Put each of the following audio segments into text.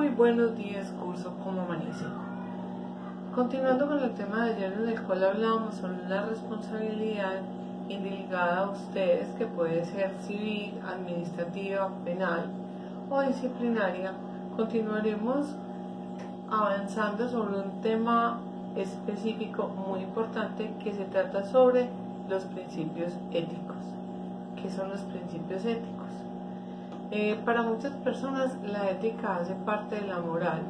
Muy buenos días, curso, ¿cómo amanece? Continuando con el tema de ayer en el cual hablábamos sobre la responsabilidad indelegada a ustedes, que puede ser civil, administrativa, penal o disciplinaria, continuaremos avanzando sobre un tema específico muy importante que se trata sobre los principios éticos. ¿Qué son los principios éticos? Para muchas personas la ética hace parte de la moral.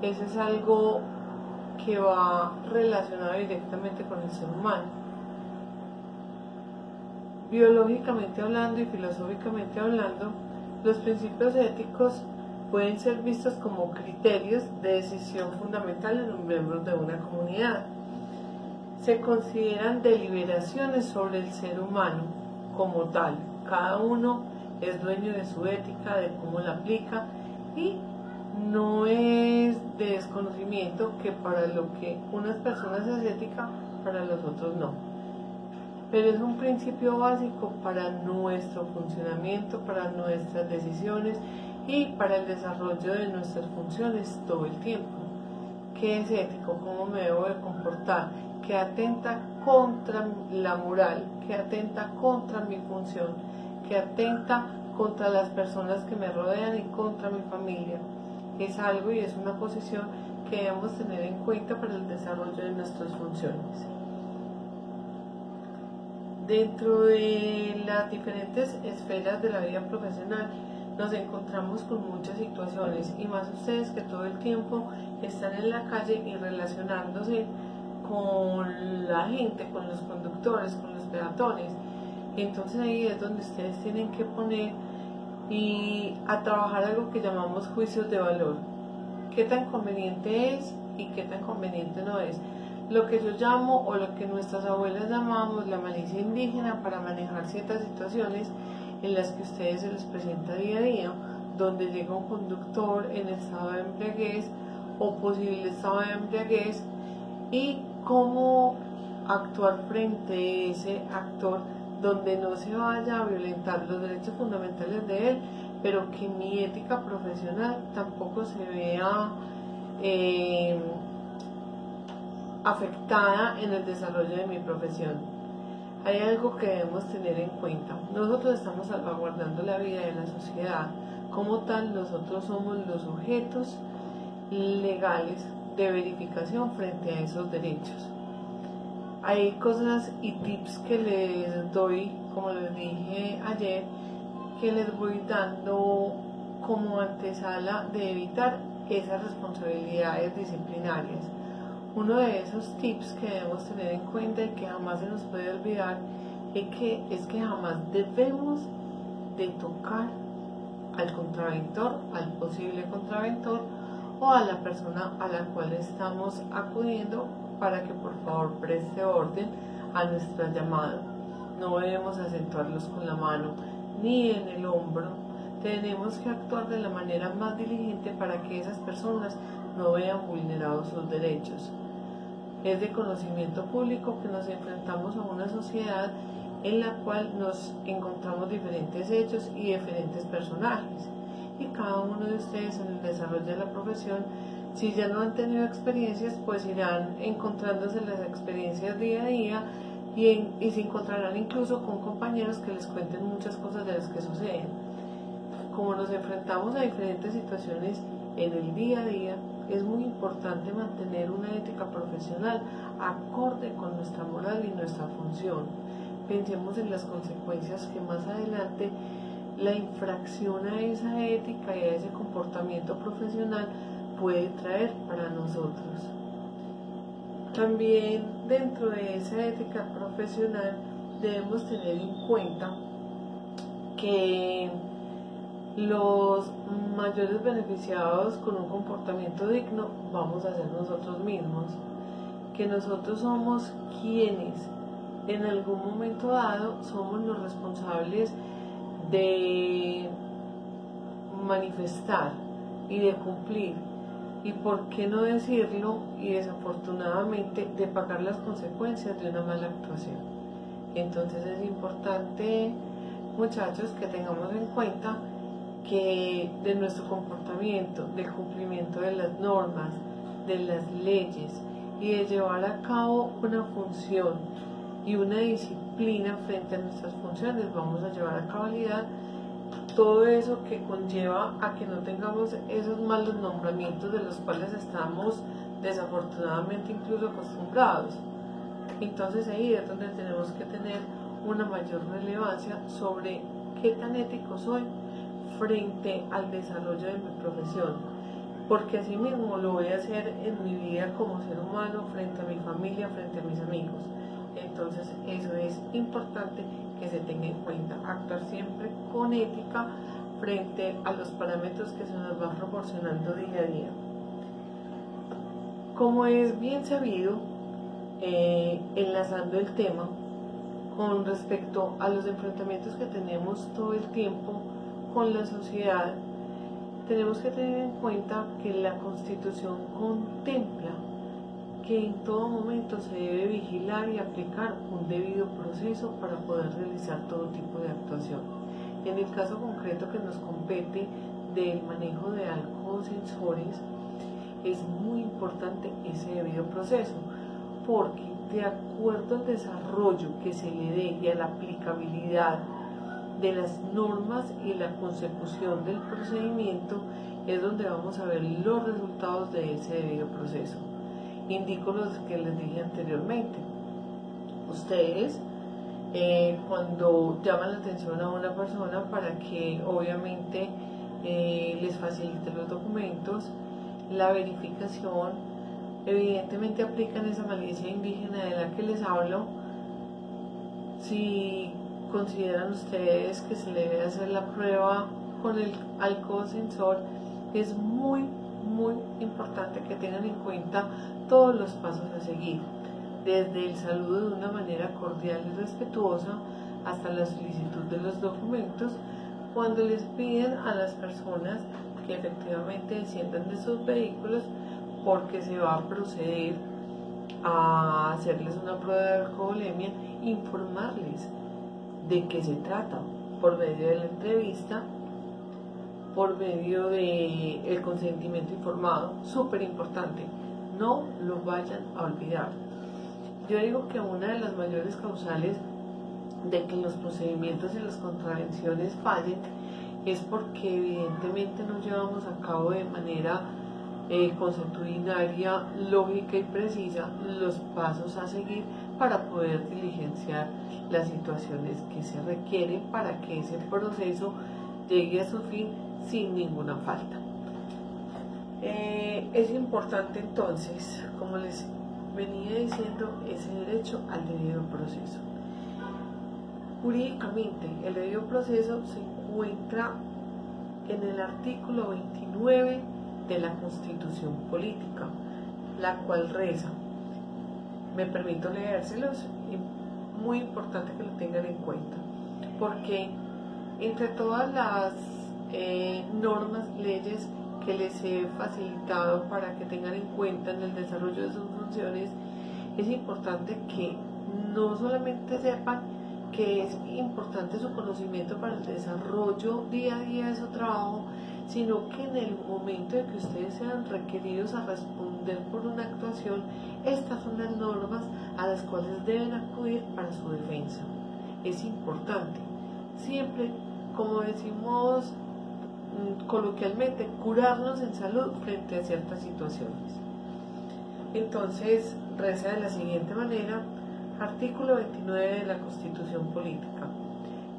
Eso es algo que va relacionado directamente con el ser humano. Biológicamente hablando y filosóficamente hablando, los principios éticos pueden ser vistos como criterios de decisión fundamental en los miembros de una comunidad. Se consideran deliberaciones sobre el ser humano como tal. Cada uno es dueño de su ética, de cómo la aplica, y no es de desconocimiento que para lo que unas personas es ética, para los otros no. Pero es un principio básico para nuestro funcionamiento, para nuestras decisiones y para el desarrollo de nuestras funciones todo el tiempo. ¿Qué es ético? ¿Cómo me debo de comportar? ¿Qué atenta contra la moral? ¿Qué atenta contra mi función? Que atenta contra las personas que me rodean y contra mi familia? Es algo y es una posición que debemos tener en cuenta para el desarrollo de nuestras funciones. Dentro de las diferentes esferas de la vida profesional nos encontramos con muchas situaciones, y más ustedes que todo el tiempo están en la calle y relacionándose con la gente, con los conductores, con los peatones. Entonces ahí es donde ustedes tienen que poner y a trabajar algo que llamamos juicios de valor. ¿Qué tan conveniente es y qué tan conveniente no es? Lo que yo llamo, o lo que nuestras abuelas llamamos, la malicia indígena, para manejar ciertas situaciones en las que a ustedes se les presenta día a día, donde llega un conductor en estado de embriaguez o posible estado de embriaguez, y cómo actuar frente a ese actor donde no se vaya a violentar los derechos fundamentales de él, pero que mi ética profesional tampoco se vea afectada en el desarrollo de mi profesión. Hay algo que debemos tener en cuenta. Nosotros estamos salvaguardando la vida de la sociedad. Como tal, nosotros somos los sujetos legales de verificación frente a esos derechos. Hay cosas y tips que les doy, como les dije ayer, que les voy dando como antesala de evitar esas responsabilidades disciplinarias. Uno de esos tips que debemos tener en cuenta y que jamás se nos puede olvidar es que jamás debemos de tocar al contraventor, al posible contraventor, o a la persona a la cual estamos acudiendo para que por favor preste orden a nuestra llamada. No debemos acentuarlos con la mano ni en el hombro. Tenemos que actuar de la manera más diligente para que esas personas no vean vulnerados sus derechos. Es de conocimiento público que nos enfrentamos a una sociedad en la cual nos encontramos diferentes hechos y diferentes personajes, y cada uno de ustedes en el desarrollo de la profesión, si ya no han tenido experiencias, pues irán encontrándose las experiencias día a día, y se encontrarán incluso con compañeros que les cuenten muchas cosas de las que suceden. Como nos enfrentamos a diferentes situaciones en el día a día, es muy importante mantener una ética profesional acorde con nuestra moral y nuestra función. Pensemos en las consecuencias que más adelante la infracción a esa ética y a ese comportamiento profesional puede traer para nosotros. También dentro de esa ética profesional debemos tener en cuenta que los mayores beneficiados con un comportamiento digno vamos a ser nosotros mismos, que nosotros somos quienes en algún momento dado somos los responsables de manifestar y de cumplir, y por qué no decirlo, y desafortunadamente de pagar las consecuencias de una mala actuación. Entonces es importante, muchachos, que tengamos en cuenta que de nuestro comportamiento, del cumplimiento de las normas, de las leyes y de llevar a cabo una función y una disciplina frente a nuestras funciones, vamos a llevar a cabalidad todo eso que conlleva a que no tengamos esos malos nombramientos de los cuales estamos desafortunadamente incluso acostumbrados. Entonces ahí es donde tenemos que tener una mayor relevancia sobre qué tan ético soy frente al desarrollo de mi profesión, porque así mismo lo voy a hacer en mi vida como ser humano, frente a mi familia, frente a mis amigos. Entonces eso es importante que se tenga en cuenta, actuar siempre con ética frente a los parámetros que se nos van proporcionando día a día. Como es bien sabido, enlazando el tema con respecto a los enfrentamientos que tenemos todo el tiempo con la sociedad, tenemos que tener en cuenta que la Constitución contempla que en todo momento se debe vigilar y aplicar un debido proceso para poder realizar todo tipo de actuación. En el caso concreto que nos compete del manejo de alcosensores, es muy importante ese debido proceso, porque de acuerdo al desarrollo que se le dé y a la aplicabilidad de las normas y la consecución del procedimiento, es donde vamos a ver los resultados de ese debido proceso. Indico los que les dije anteriormente. Ustedes, cuando llaman la atención a una persona para que obviamente les facilite los documentos, la verificación, evidentemente aplican esa malicia indígena de la que les hablo. Si consideran ustedes que se le debe hacer la prueba con el alcosensor, es muy importante que tengan en cuenta todos los pasos a seguir, desde el saludo de una manera cordial y respetuosa hasta la solicitud de los documentos, cuando les piden a las personas que efectivamente desciendan de sus vehículos, porque se va a proceder a hacerles una prueba de alcoholemia, informarles de qué se trata por medio de la entrevista, por medio del consentimiento informado, súper importante, no lo vayan a olvidar. Yo digo que una de las mayores causales de que los procedimientos y las contravenciones fallen es porque evidentemente no llevamos a cabo de manera consuetudinaria, lógica y precisa los pasos a seguir para poder diligenciar las situaciones que se requieren para que ese proceso llegue a su fin sin ninguna falta. Es importante entonces, como les venía diciendo, ese derecho al debido proceso. Jurídicamente, el debido proceso se encuentra en el artículo 29 de la Constitución Política, la cual reza, me permito leérselos, y muy importante que lo tengan en cuenta, porque entre todas las normas, leyes que les he facilitado para que tengan en cuenta en el desarrollo de sus funciones, es importante que no solamente sepan que es importante su conocimiento para el desarrollo día a día de su trabajo, sino que en el momento de que ustedes sean requeridos a responder por una actuación, estas son las normas a las cuales deben acudir para su defensa. Es importante, siempre, como decimos coloquialmente, curarnos en salud frente a ciertas situaciones. Entonces, reza de la siguiente manera, artículo 29 de la Constitución Política.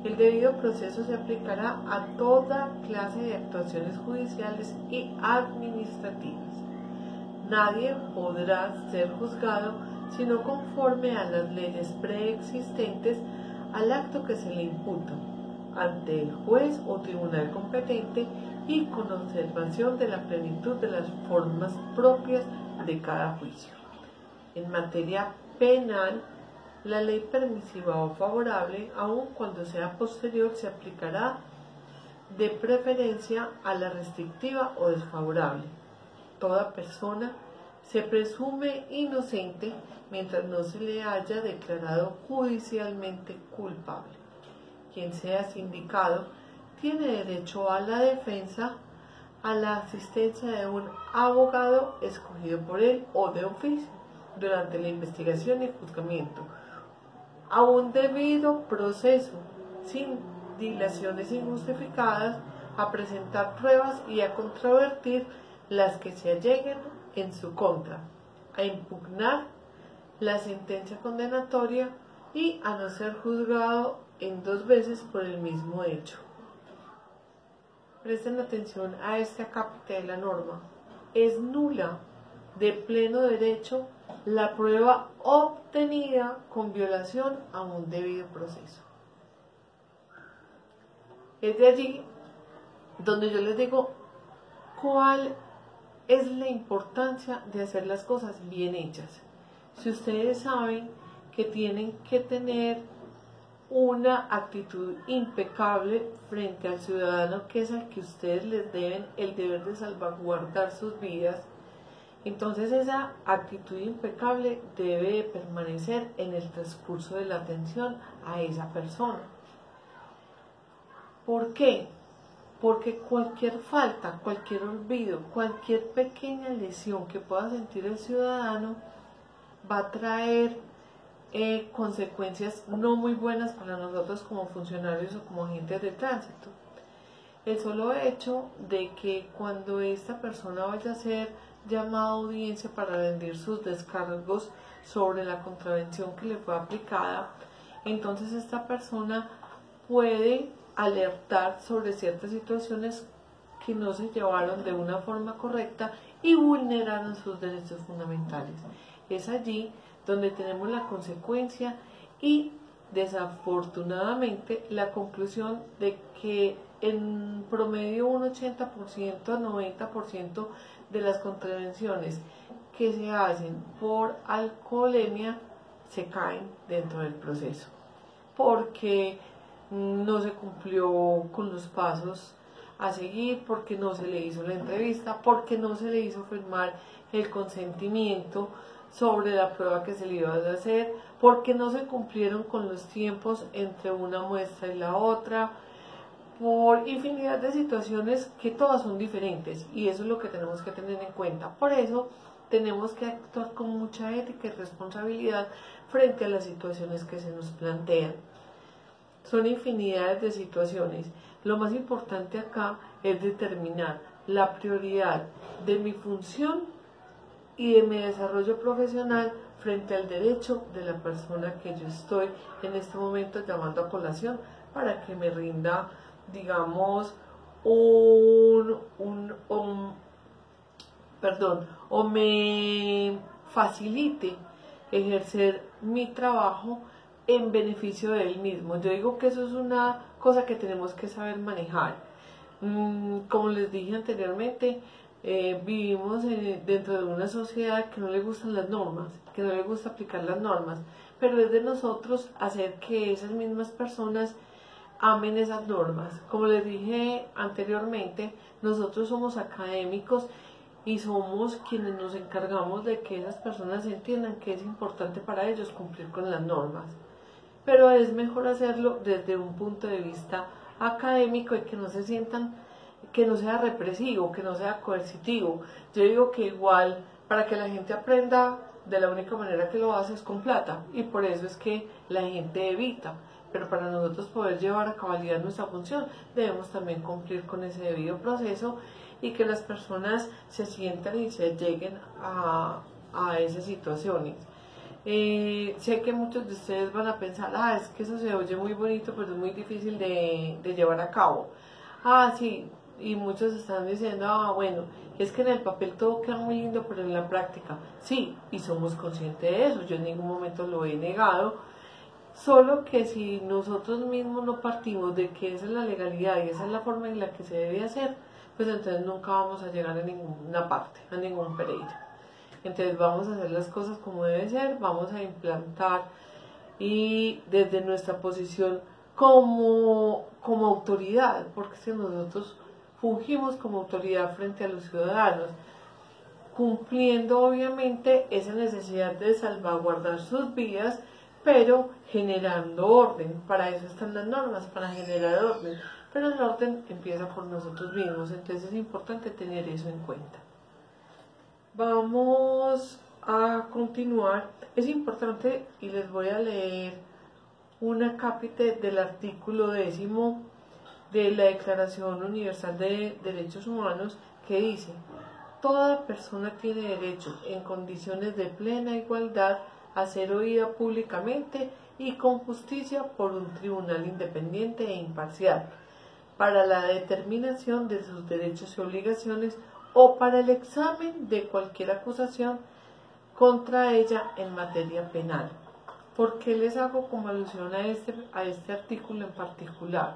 El debido proceso se aplicará a toda clase de actuaciones judiciales y administrativas. Nadie podrá ser juzgado sino conforme a las leyes preexistentes al acto que se le imputa, ante el juez o tribunal competente y con observación de la plenitud de las formas propias de cada juicio. En materia penal, la ley permisiva o favorable, aun cuando sea posterior, se aplicará de preferencia a la restrictiva o desfavorable. Toda persona se presume inocente mientras no se le haya declarado judicialmente culpable. Quien sea sindicado tiene derecho a la defensa, a la asistencia de un abogado escogido por él o de oficio durante la investigación y juzgamiento, a un debido proceso, sin dilaciones injustificadas, a presentar pruebas y a controvertir las que se alleguen en su contra, a impugnar la sentencia condenatoria y a no ser juzgado en 2 veces por el mismo hecho. Presten atención a este acápite de la norma. Es nula de pleno derecho la prueba obtenida con violación a un debido proceso. Es de allí donde yo les digo cuál es la importancia de hacer las cosas bien hechas. Si ustedes saben que tienen que tener una actitud impecable frente al ciudadano, que es al que ustedes les deben el deber de salvaguardar sus vidas, entonces esa actitud impecable debe permanecer en el transcurso de la atención a esa persona. ¿Por qué? Porque cualquier falta, cualquier olvido, cualquier pequeña lesión que pueda sentir el ciudadano va a traer consecuencias no muy buenas para nosotros como funcionarios o como agentes de tránsito. El solo hecho de que cuando esta persona vaya a ser llamada a audiencia para rendir sus descargos sobre la contravención que le fue aplicada, entonces esta persona puede alertar sobre ciertas situaciones que no se llevaron de una forma correcta y vulneraron sus derechos fundamentales. Es allí donde tenemos la consecuencia y desafortunadamente la conclusión de que en promedio un 80%, 90% de las contravenciones que se hacen por alcoholemia se caen dentro del proceso, porque no se cumplió con los pasos a seguir, porque no se le hizo la entrevista, porque no se le hizo firmar el consentimiento sobre la prueba que se le iba a hacer, porque no se cumplieron con los tiempos entre una muestra y la otra, por infinidad de situaciones que todas son diferentes, y eso es lo que tenemos que tener en cuenta. Por eso tenemos que actuar con mucha ética y responsabilidad frente a las situaciones que se nos plantean. Son infinidades de situaciones. Lo más importante acá es determinar la prioridad de mi función y de mi desarrollo profesional frente al derecho de la persona que yo estoy en este momento llamando a colación para que me rinda, digamos, o me facilite ejercer mi trabajo en beneficio de él mismo. Yo digo que eso es una cosa que tenemos que saber manejar. Como les dije anteriormente, vivimos dentro de una sociedad que no le gustan las normas, que no le gusta aplicar las normas, pero es de nosotros hacer que esas mismas personas amen esas normas. Como les dije anteriormente, nosotros somos académicos y somos quienes nos encargamos de que esas personas entiendan que es importante para ellos cumplir con las normas, pero es mejor hacerlo desde un punto de vista académico y que no se sientan, que no sea represivo, que no sea coercitivo. Yo digo que igual, para que la gente aprenda, de la única manera que lo hace es con plata, y por eso es que la gente evita. Pero para nosotros poder llevar a cabalidad nuestra función, debemos también cumplir con ese debido proceso y que las personas se sientan y se lleguen a esas situaciones. Sé que muchos de ustedes van a pensar, es que eso se oye muy bonito, pero es muy difícil de llevar a cabo. Sí, y muchos están diciendo, bueno, es que en el papel todo queda muy lindo, pero en la práctica, sí, y somos conscientes de eso, yo en ningún momento lo he negado, solo que si nosotros mismos no partimos de que esa es la legalidad y esa es la forma en la que se debe hacer, pues entonces nunca vamos a llegar a ninguna parte, a ningún Pereira. Entonces vamos a hacer las cosas como debe ser, vamos a implantar y desde nuestra posición como autoridad, porque si nosotros fungimos como autoridad frente a los ciudadanos, cumpliendo obviamente esa necesidad de salvaguardar sus vidas, pero generando orden. Para eso están las normas, para generar orden. pero el orden empieza por nosotros mismos, entonces es importante tener eso en cuenta. Vamos a continuar. Es importante, y les voy a leer una cápite del artículo 10 de la Declaración Universal de Derechos Humanos, que dice: toda persona tiene derecho, en condiciones de plena igualdad, a ser oída públicamente y con justicia por un tribunal independiente e imparcial, para la determinación de sus derechos y obligaciones o para el examen de cualquier acusación contra ella en materia penal. ¿Por qué les hago como alusión a este artículo en particular?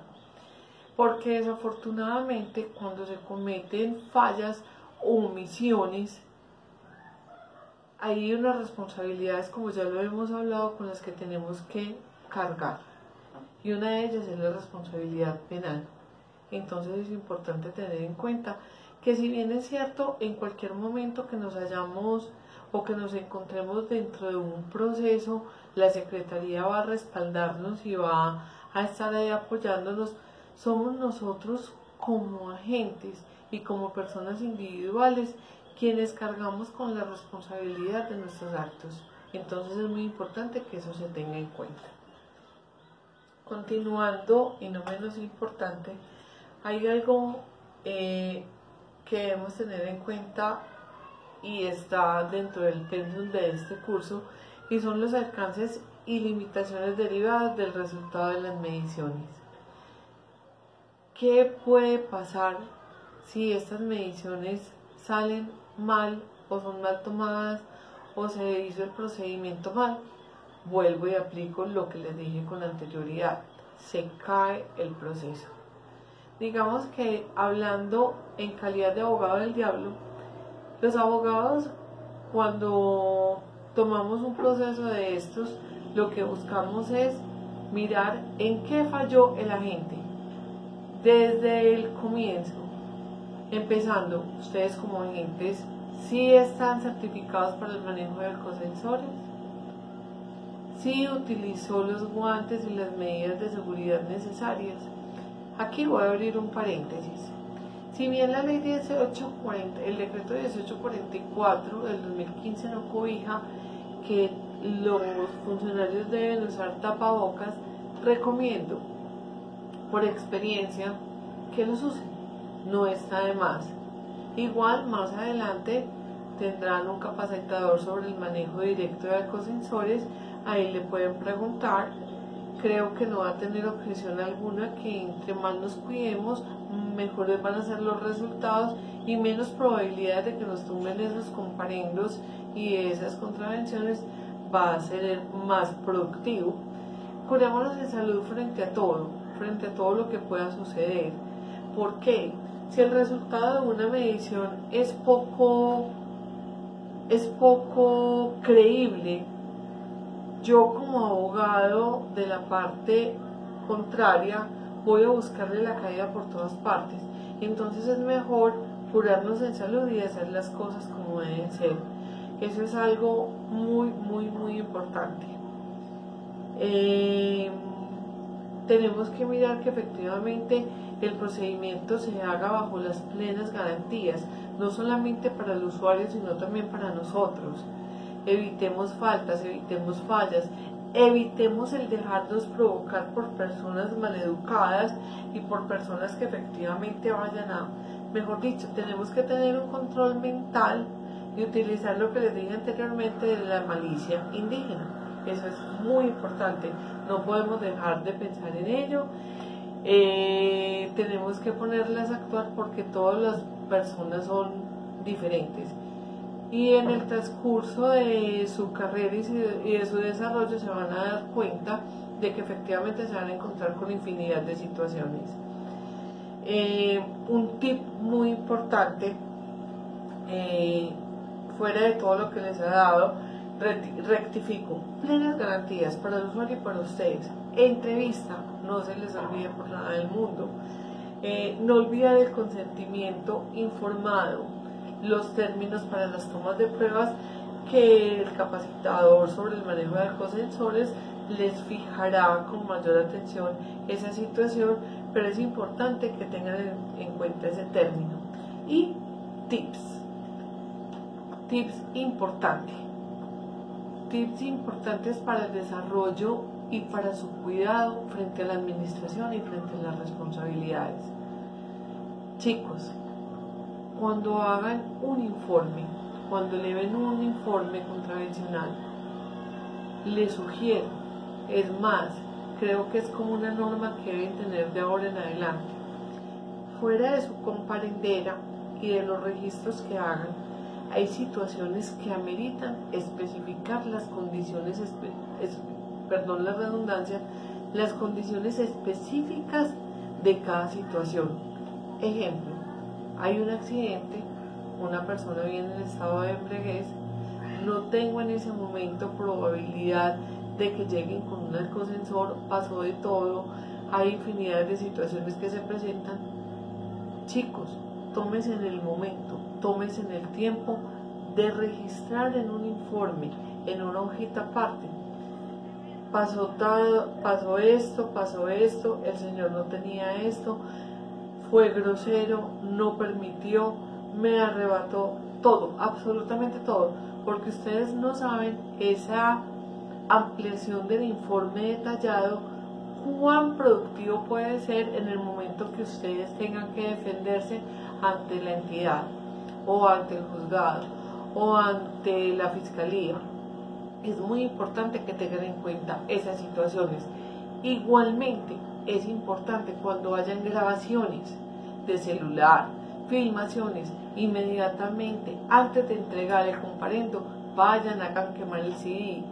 Porque desafortunadamente cuando se cometen fallas o omisiones, hay unas responsabilidades, como ya lo hemos hablado, con las que tenemos que cargar, y una de ellas es la responsabilidad penal. Entonces es importante tener en cuenta que, si bien es cierto, en cualquier momento que nos hayamos o que nos encontremos dentro de un proceso, la Secretaría va a respaldarnos y va a estar ahí apoyándonos, somos nosotros como agentes y como personas individuales quienes cargamos con la responsabilidad de nuestros actos. Entonces es muy importante que eso se tenga en cuenta. Continuando, y no menos importante, hay algo que debemos tener en cuenta y está dentro del péndulo de este curso, y son los alcances y limitaciones derivadas del resultado de las mediciones. ¿Qué puede pasar si estas mediciones salen mal o son mal tomadas o se hizo el procedimiento mal? Vuelvo y aplico lo que les dije con anterioridad: se cae el proceso. Digamos que, hablando en calidad de abogado del diablo, los abogados, cuando tomamos un proceso de estos, lo que buscamos es mirar en qué falló el agente desde el comienzo, empezando ustedes como agentes, si están certificados para el manejo de ecosensores, si utilizó los guantes y las medidas de seguridad necesarias. Aquí voy a abrir un paréntesis. Si bien la ley 1840, el decreto 1844 del 2015 no cobija que los funcionarios deben usar tapabocas, recomiendo por experiencia que los usen, no está de más. Igual más adelante tendrán un capacitador sobre el manejo directo de ecosensores, ahí le pueden preguntar. Creo que no va a tener objeción alguna, que entre más nos cuidemos, mejores van a ser los resultados y menos probabilidades de que nos tumben esos comparendos y esas contravenciones. Va a ser más productivo. Curémonos de salud frente a todo lo que pueda suceder. ¿Por qué? Si el resultado de una medición es poco creíble, yo como abogado de la parte contraria voy a buscarle la caída por todas partes. Entonces es mejor curarnos en salud y hacer las cosas como deben ser. Eso es algo muy, muy, muy importante. Tenemos que mirar que efectivamente el procedimiento se haga bajo las plenas garantías, no solamente para el usuario, sino también para nosotros. Evitemos faltas, evitemos fallas, evitemos el dejarnos provocar por personas maleducadas y por personas que efectivamente vayan a, mejor dicho, tenemos que tener un control mental y utilizar lo que les dije anteriormente de la malicia indígena. Eso es muy importante, no podemos dejar de pensar en ello. Tenemos que ponerlas a actuar porque todas las personas son diferentes. Y en el transcurso de su carrera y de su desarrollo se van a dar cuenta de que efectivamente se van a encontrar con infinidad de situaciones. Un tip muy importante, fuera de todo lo que les he dado, rectifico: plenas garantías para el usuario y para ustedes. Entrevista, no se les olvide por nada del mundo. No olvidar el consentimiento informado, los términos para las tomas de pruebas, que el capacitador sobre el manejo de ecosensores les fijará con mayor atención esa situación, pero es importante que tengan en cuenta ese término. Y tips importantes para el desarrollo y para su cuidado frente a la administración y frente a las responsabilidades. Chicos, cuando hagan un informe, cuando eleven un informe contravencional, les sugiero, es más, creo que es como una norma que deben tener de ahora en adelante, fuera de su comparendera y de los registros que hagan, hay situaciones que ameritan especificar las condiciones, perdón la redundancia, las condiciones específicas de cada situación. Ejemplo, hay un accidente, una persona viene en estado de embriaguez, no tengo en ese momento probabilidad de que lleguen con un alcosensor, pasó de todo, hay infinidad de situaciones que se presentan. Chicos, tómense en el momento, tómense en el tiempo de registrar en un informe, en una hojita aparte. Pasó esto, el señor no tenía esto, fue grosero, no permitió, me arrebató, todo, absolutamente todo, porque ustedes no saben esa ampliación del informe detallado, cuán productivo puede ser en el momento que ustedes tengan que defenderse ante la entidad o ante el juzgado o ante la fiscalía. Es muy importante que tengan en cuenta esas situaciones. Igualmente es importante cuando hayan grabaciones de celular, filmaciones, inmediatamente antes de entregar el comparendo, vayan, hagan quemar el CD.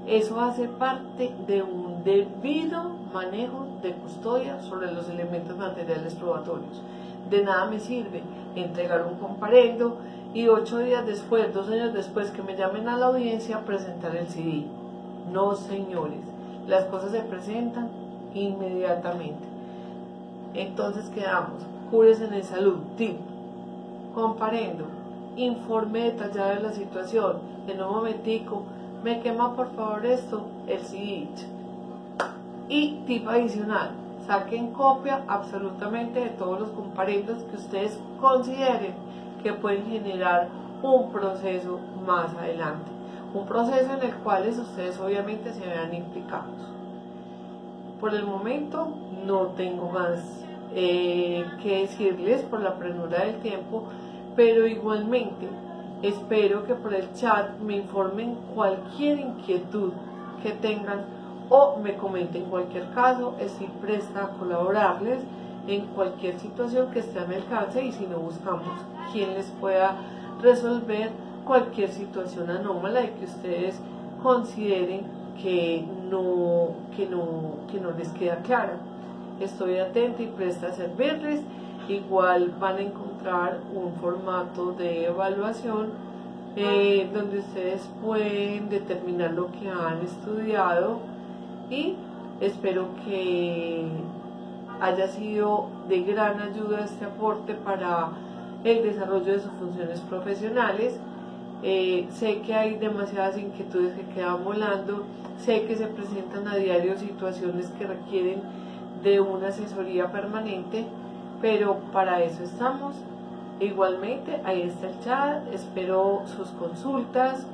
Eso hace parte de un debido manejo de custodia sobre los elementos materiales probatorios. De nada me sirve entregar un comparendo y 8 días después, 2 años después que me llamen a la audiencia, presentar el CD. No, señores, las cosas se presentan inmediatamente. Entonces quedamos, cúrese en salud, tip, comparendo, informe detallado de la situación, en un momentico, me quema por favor esto, el CD. Y tip adicional, saquen copia absolutamente de todos los comparendos que ustedes consideren que pueden generar un proceso más adelante, un proceso en el cual ustedes obviamente se vean implicados. Por el momento no tengo más que decirles por la premura del tiempo, pero igualmente espero que por el chat me informen cualquier inquietud que tengan o me comenten cualquier caso. Estoy presta a colaborarles en cualquier situación que esté a mi alcance, y si no, buscamos quien les pueda resolver cualquier situación anómala y que ustedes consideren que no les queda clara. Estoy atenta y presta a servirles. Igual van a encontrar un formato de evaluación donde ustedes pueden determinar lo que han estudiado, y espero que haya sido de gran ayuda este aporte para el desarrollo de sus funciones profesionales. Sé que hay demasiadas inquietudes que quedan volando, sé que se presentan a diario situaciones que requieren de una asesoría permanente, pero para eso estamos. Igualmente, ahí está el chat, espero sus consultas,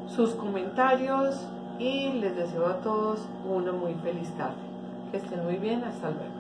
sus comentarios, y les deseo a todos una muy feliz tarde. Que estén muy bien, hasta luego.